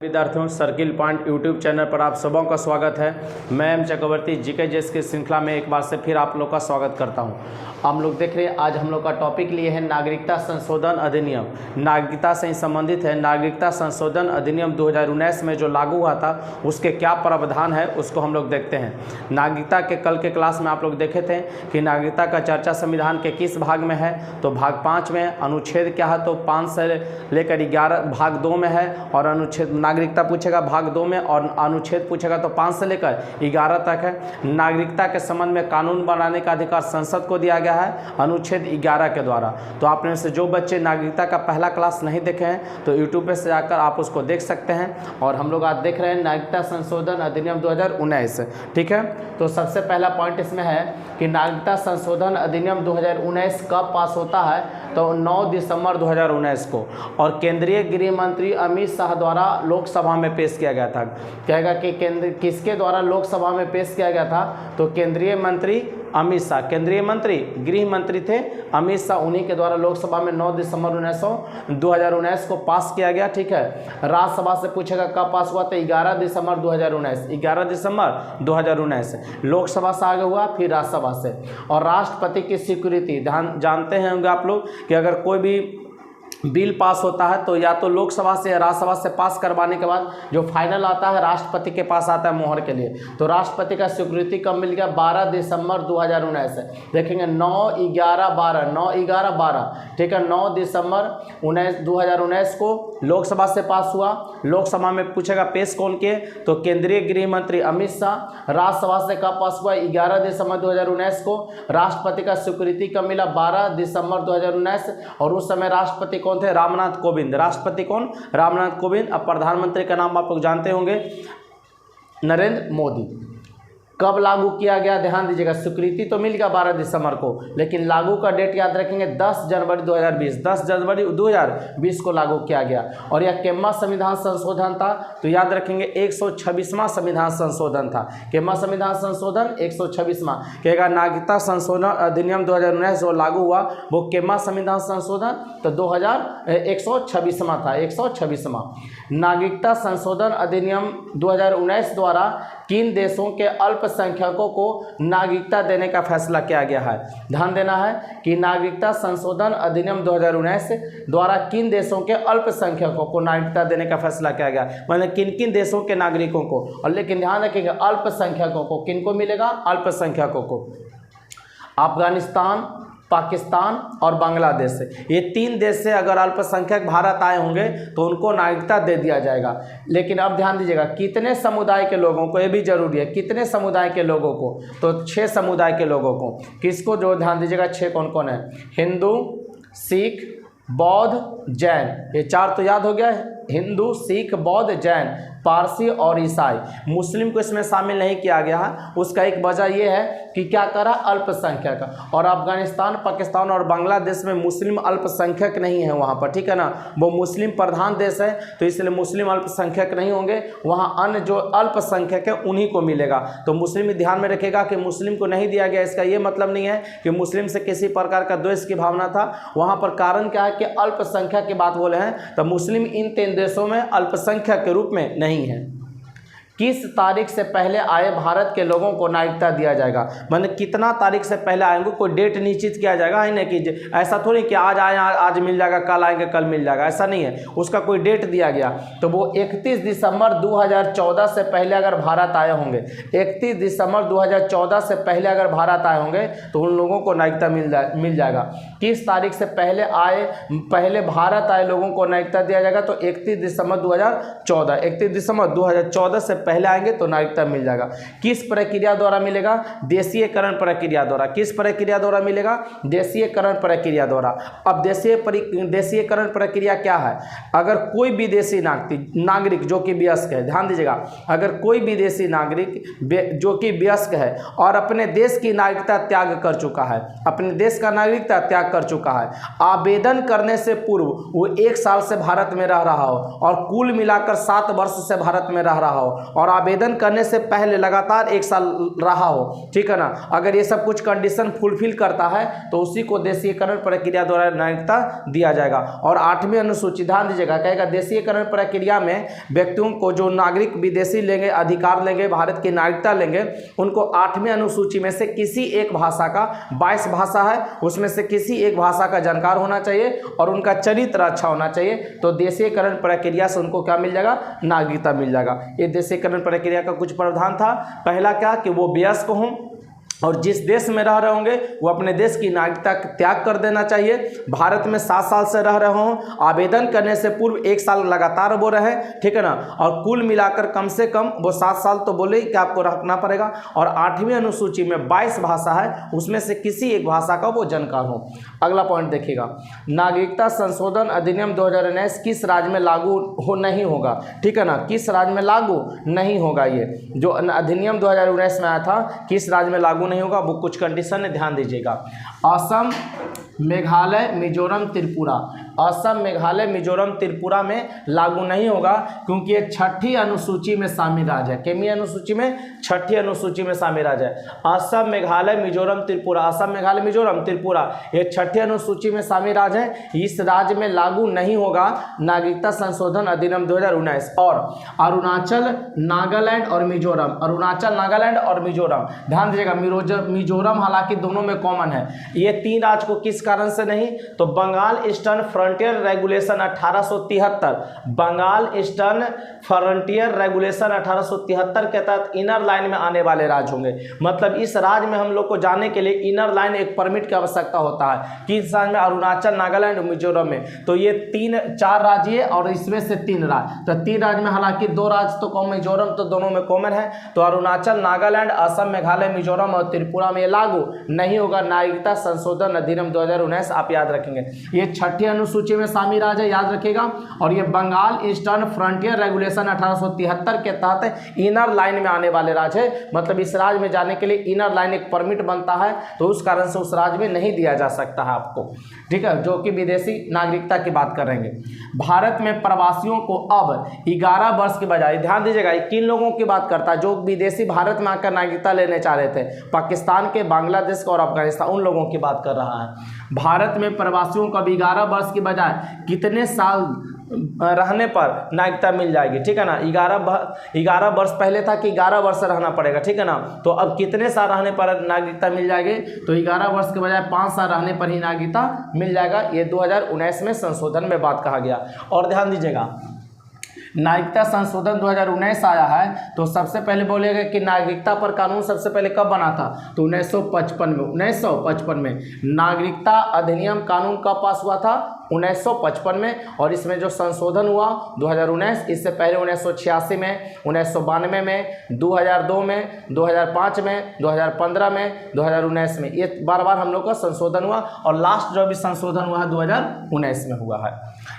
विद्यार्थियों, circle point YouTube channel पर आप सबों का स्वागत है। मैं एम चक्रवर्ती जीके जेस की श्रृंखला में एक बार से फिर आप लोग का स्वागत करता हूं। हम लोग देख रहे हैं, आज हम लोग का टॉपिक लिए है नागरिकता संशोधन अधिनियम। नागरिकता से ही संबंधित है। नागरिकता संशोधन अधिनियम 2019 में जो लागू हुआ था उसके क्या प्रावधान है उसको हम लोग देखते हैं। नागरिकता के कल के क्लास में आप लोग देखे थे कि नागरिकता का चर्चा संविधान के किस भाग में है, तो भाग 5 में। अनुच्छेद क्या है, तो 5 से लेकर 11 भाग 2 में है। और अनुच्छेद नागरिकता पूछेगा भाग 2 में, और अनुच्छेद पूछेगा तो 5 से लेकर 11 तक है। नागरिकता के संबंध में कानून बनाने का अधिकार संसद को दिया गया है अनुच्छेद 11 के द्वारा। तो आपने से जो बच्चे नागरिकता का पहला क्लास नहीं देखे हैं तो यूट्यूब पे से जाकर आप उसको देख सकते हैं। और हम लोग आज देख रहे हैं नागरिकता संशोधन अधिनियम 2019। ठीक है, तो सबसे पहला पॉइंट इसमें है कि नागरिकता संशोधन अधिनियम 2019 कब पास होता है, तो 9 दिसंबर 2019 को। और केंद्रीय गृह मंत्री अमित शाह द्वारा लोकसभा में पेश किया गया था। कहेगा कि केंद्र किसके द्वारा लोकसभा में पेश किया गया था, तो केंद्रीय मंत्री अमित शाह, केंद्रीय मंत्री गृह मंत्री थे अमित शाह, उन्हीं के द्वारा लोकसभा में 9 दिसंबर 2019 को पास किया गया। ठीक है, राज्यसभा से पूछेगा कब पास हुआ, तो 11 दिसंबर 2019। 11 दिसंबर 2019 लोकसभा से आगे हुआ, फिर राज्यसभा से। और राष्ट्रपति की स्वीकृति जानते हैं होंगे आप लोग कि अगर कोई भी बिल पास होता है तो या तो लोकसभा से या राज्यसभा से पास करवाने के बाद जो फाइनल आता है राष्ट्रपति के पास आता है मोहर के लिए। तो राष्ट्रपति का स्वीकृति कब मिल गया, 12 दिसंबर 2019। देखेंगे 9, 11, 12, 9, 11, 12। ठीक है, 9 दिसंबर 2019 को लोकसभा से पास हुआ। लोकसभा में पूछेगा पेश कौन किए, तो केंद्रीय गृह मंत्री अमित शाह। राज्यसभा से कब पास हुआ, 11 दिसंबर 2019 को। राष्ट्रपति का स्वीकृति कब मिला, 12 दिसंबर 2019। और उस समय राष्ट्रपति कौन थे, रामनाथ कोविंद। राष्ट्रपति कौन, रामनाथ कोविंद। अब प्रधानमंत्री का नाम आप लोग जानते होंगे, नरेंद्र मोदी। कब लागू किया गया, ध्यान दीजिएगा, स्वीकृति तो मिल गया 12 दिसंबर को, लेकिन लागू का डेट याद रखेंगे 10 जनवरी 2020। 10 जनवरी 2020 को लागू किया गया। और यह केम्मा संविधान संशोधन था, तो याद रखेंगे 126वां संविधान संशोधन था। केम्मा संविधान संशोधन 126वां। कहेगा नागरिकता संशोधन अधिनियम 2019 जो लागू हुआ वो केम्मा संविधान संशोधन, तो 126वां था, 126वां। नागरिकता संशोधन अधिनियम 2019 द्वारा किन देशों के अल्पसंख्यकों को नागरिकता देने का फैसला किया गया है। ध्यान देना है कि नागरिकता संशोधन अधिनियम 2019 द्वारा किन देशों के अल्पसंख्यकों को नागरिकता देने का फैसला किया गया, मतलब किन किन देशों के नागरिकों को। और लेकिन ध्यान रखिएगा अल्पसंख्यकों को किन को मिलेगा, अल्पसंख्यकों को अफगानिस्तान, पाकिस्तान और बांग्लादेश से, ये 3 देश से अगर अल्पसंख्यक भारत आए होंगे तो उनको नागरिकता दे दिया जाएगा। लेकिन अब ध्यान दीजिएगा कितने समुदाय के लोगों को, ये भी जरूरी है, कितने समुदाय के लोगों को, तो 6 समुदाय के लोगों को। किसको, जो ध्यान दीजिएगा 6 कौन कौन है, हिंदू, सिख, बौद्ध, जैन। ये 4 तो याद हो गया है, हिंदू, सिख, बौद्ध, जैन, पारसी और ईसाई। मुस्लिम को इसमें शामिल नहीं किया गया है। उसका एक वजह यह है कि क्या करा, अल्पसंख्यक। और अफगानिस्तान, पाकिस्तान और बांग्लादेश में मुस्लिम अल्पसंख्यक नहीं है वहाँ पर, ठीक है ना, वो मुस्लिम प्रधान देश है, तो इसलिए मुस्लिम अल्पसंख्यक नहीं होंगे। वहाँ अन्य जो अल्पसंख्यक है उन्हीं को मिलेगा। तो मुस्लिम ध्यान में रखेगा कि मुस्लिम को नहीं दिया गया, इसका ये मतलब नहीं है कि मुस्लिम से किसी प्रकार का द्वेष की भावना था। वहाँ पर कारण क्या है कि अल्पसंख्यक की बात बोले हैं, तो मुस्लिम इन 3 देशों में अल्पसंख्यक के रूप में नहीं है। किस तारीख से पहले आए भारत के लोगों को नागरिकता दिया जाएगा, मतलब कितना तारीख से पहले आएंगे, कोई डेट निश्चित किया जाएगा, है ना, कि ऐसा थोड़ी कि आज आए आज मिल जाएगा, कल आएंगे कल मिल जाएगा, ऐसा नहीं है। उसका कोई डेट दिया गया, तो वो 31 दिसंबर 2014 से पहले अगर भारत आए होंगे, 31 दिसंबर 2014 से पहले अगर भारत आए होंगे तो उन लोगों को नागरिकता मिल जाएगा। किस तारीख से पहले भारत आए लोगों को नागरिकता दिया जाएगा, तो 31 दिसंबर 2014। 31 दिसंबर 2014 से पहले आएंगे तो नागरिकता मिल जाएगा। किस प्रक्रिया द्वारा मिलेगा, देशीयकरण प्रक्रिया द्वारा। किस प्रक्रिया द्वारा मिलेगा, देशीयकरण प्रक्रिया द्वारा। अब देशीयकरण प्रक्रिया क्या है, अगर कोई विदेशी नागरिक जो कि वयस्क है, ध्यान दीजिएगा, अगर कोई विदेशी नागरिक जो कि वयस्क है और अपने देश की नागरिकता त्याग कर चुका है, अपने देश का नागरिकता त्याग कर चुका है, आवेदन करने से पूर्व वो 1 साल से भारत में रह रहा हो और कुल मिलाकर 7 वर्ष से भारत में रह रहा हो और आवेदन करने से पहले लगातार 1 साल रहा हो, ठीक है ना। अगर ये सब कुछ कंडीशन फुलफिल करता है तो उसी को देशीयकरण प्रक्रिया द्वारा नागरिकता दिया जाएगा। और 8वीं अनुसूची, ध्यान दीजिएगा, कहेगा देशीयकरण प्रक्रिया में व्यक्तियों को जो नागरिक विदेशी लेंगे, अधिकार लेंगे, भारत की नागरिकता लेंगे, उनको 8वीं अनुसूची में से किसी एक भाषा का, 22 भाषा है उसमें से किसी एक भाषा का जानकार होना चाहिए और उनका चरित्र अच्छा होना चाहिए। तो देशीयकरण प्रक्रिया से उनको क्या मिल जाएगा, नागरिकता मिल जाएगा। ये देशीयकरण प्रक्रिया का कुछ प्रावधान था। पहला क्या कि वो वयस्क हों और जिस देश में रह रहे होंगे वो अपने देश की नागरिकता त्याग कर देना चाहिए। भारत में 7 साल से रह रहे हों, आवेदन करने से पूर्व 1 साल लगातार वो रहे, ठीक है ना। और कुल मिलाकर कम से कम वो 7 साल तो बोले कि आपको रखना पड़ेगा। और 8वीं अनुसूची में 22 भाषा है, उसमें से किसी एक भाषा का वो जानकार हो। अगला पॉइंट देखिएगा, नागरिकता संशोधन अधिनियम 2019 किस राज्य में लागू नहीं होगा, ठीक है ना। किस राज्य में लागू नहीं होगा, ये जो अधिनियम 2019 में आया था किस राज्य में लागू नहीं होगा, वो कुछ कंडीशन है, ध्यान दीजिएगा। असम, मेघालय, मिजोरम, त्रिपुरा। असम, मेघालय, मिजोरम, त्रिपुरा में लागू नहीं होगा क्योंकि ये 6ठी अनुसूची में शामिल राज्य है। कितनी अनुसूची में, 6ठी अनुसूची में शामिल राज्य है। असम, मेघालय, मिजोरम, त्रिपुरा, असम, मेघालय, मिजोरम, त्रिपुरा, ये 6ठी अनुसूची में शामिल राज्य है। इस राज्य में लागू नहीं होगा नागरिकता संशोधन अधिनियम 2019। और अरुणाचल, नागालैंड और मिजोरम, अरुणाचल, नागालैंड और मिजोरम, ध्यान दीजिएगा, मिजोरम हालांकि दोनों में कॉमन है। ये 3 राज्य को किस कारण से नहीं, तो Bengal Eastern Frontier Regulation 1873, Bengal Eastern Frontier Regulation 1873 के तहत इनर लाइन में आने वाले राज्य होंगे। मतलब इस राज्य में हम लोग को जाने के लिए इनर लाइन एक परमिट की आवश्यकता होता है। किस राज्य में, अरुणाचल, नागालैंड, मिजोरम में। तो ये 4 राज्य है और इसमें से 3 राज्य, तो 3 राज्य में हालांकि 2 राज्य तो कॉमन, मिजोरम तो दोनों में कॉमन है। तो अरुणाचल, नागालैंड, असम, मेघालय, मिजोरम और त्रिपुरा में लागू नहीं होगा नागरिकता संशोधन अधिनियम 2019। आप याद रखेंगे, ये 6ठी अनुसूची में शामिल राज्य है, याद रखिएगा। और ये बंगाल ईस्टर्न फ्रंटियर रेगुलेशन 1873 के तहत इनर लाइन में आने वाले राज्य है। मतलब इस राज्य में जाने के लिए इनर लाइन एक परमिट बनता है, तो उस कारण से उस राज्य में नहीं दिया जा सकता है आपको, ठीक है, जो कि विदेशी नागरिकता की बात करेंगे। भारत में प्रवासियों को अब 11 वर्ष के बजाय, ध्यान दीजिएगा, किन लोगों की बात करता है, जो विदेशी भारत में आकर नागरिकता लेने चाह रहे थे, पाकिस्तान के, बांग्लादेश और अफगानिस्तान, उन लोगों की बात कर रहा है। भारत में प्रवासियों को अब 11 वर्ष के बजाय कितने साल रहने पर नागरिकता मिल जाएगी, ठीक है ना। 11 वर्ष पहले था कि 11 वर्ष रहना पड़ेगा, ठीक है ना। तो अब कितने साल रहने पर नागरिकता मिल जाएगी, तो 11 वर्ष के बजाय 5 साल रहने पर ही नागरिकता मिल जाएगा। ये 2019 में संशोधन में बात कहा गया। और ध्यान दीजिएगा, नागरिकता संशोधन 2019 आया है तो सबसे पहले बोलेगा कि नागरिकता पर कानून सबसे पहले कब बना था, तो 1955 में नागरिकता अधिनियम कानून कब पास हुआ था, 1955 में। और इसमें जो संशोधन हुआ 2019, इससे पहले 1986 में, 1992 में, 2002 में, 2005 में, 2015 में, 2019 में, ये बार बार हम लोग का संशोधन हुआ। और लास्ट जो भी संशोधन हुआ है 2019 में हुआ है।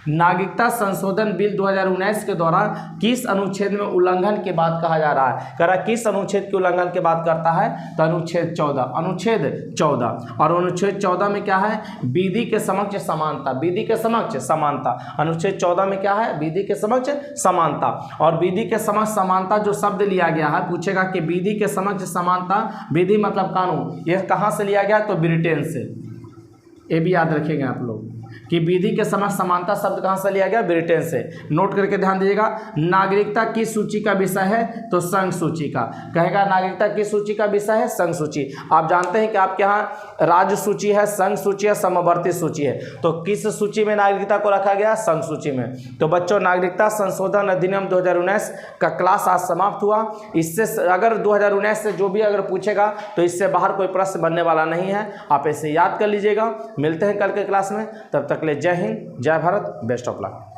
नागरिकता संशोधन बिल 2019 के दौरान किस अनुच्छेद में उल्लंघन की बात कहा जा रहा है, कह रहा किस अनुच्छेद के उल्लंघन की बात करता है, तो अनुच्छेद 14, अनुच्छेद 14। और अनुच्छेद 14 में क्या है, विधि के समक्ष समानता, विधि के समक्ष समानता। अनुच्छेद 14 में क्या है, विधि के समक्ष समानता। और विधि के समक्ष समानता जो शब्द लिया गया है, पूछेगा कि विधि के समक्ष समानता, विधि मतलब कानून, ये कहाँ से लिया गया, तो ब्रिटेन से। ये भी याद रखेंगे आप लोग कि विधि के समक्ष समानता शब्द कहाँ से लिया गया, ब्रिटेन से। नोट करके ध्यान दीजिएगा। नागरिकता की सूची का विषय है, तो संघ सूची का, कहेगा नागरिकता की सूची का विषय है संघ सूची। आप जानते हैं कि आपके यहाँ राज्य सूची है, संघ सूची है, समवर्ती सूची है, तो किस सूची में नागरिकता को रखा गया, संघ सूची में। तो बच्चों, नागरिकता संशोधन अधिनियम 2019 का क्लास आज समाप्त हुआ। इससे अगर 2019 से जो भी अगर पूछेगा तो इससे बाहर कोई प्रश्न बनने वाला नहीं है, आप इसे याद कर लीजिएगा। मिलते हैं कल के क्लास में, तब तक के लिए जय हिंद, जय भारत, बेस्ट ऑफ लक।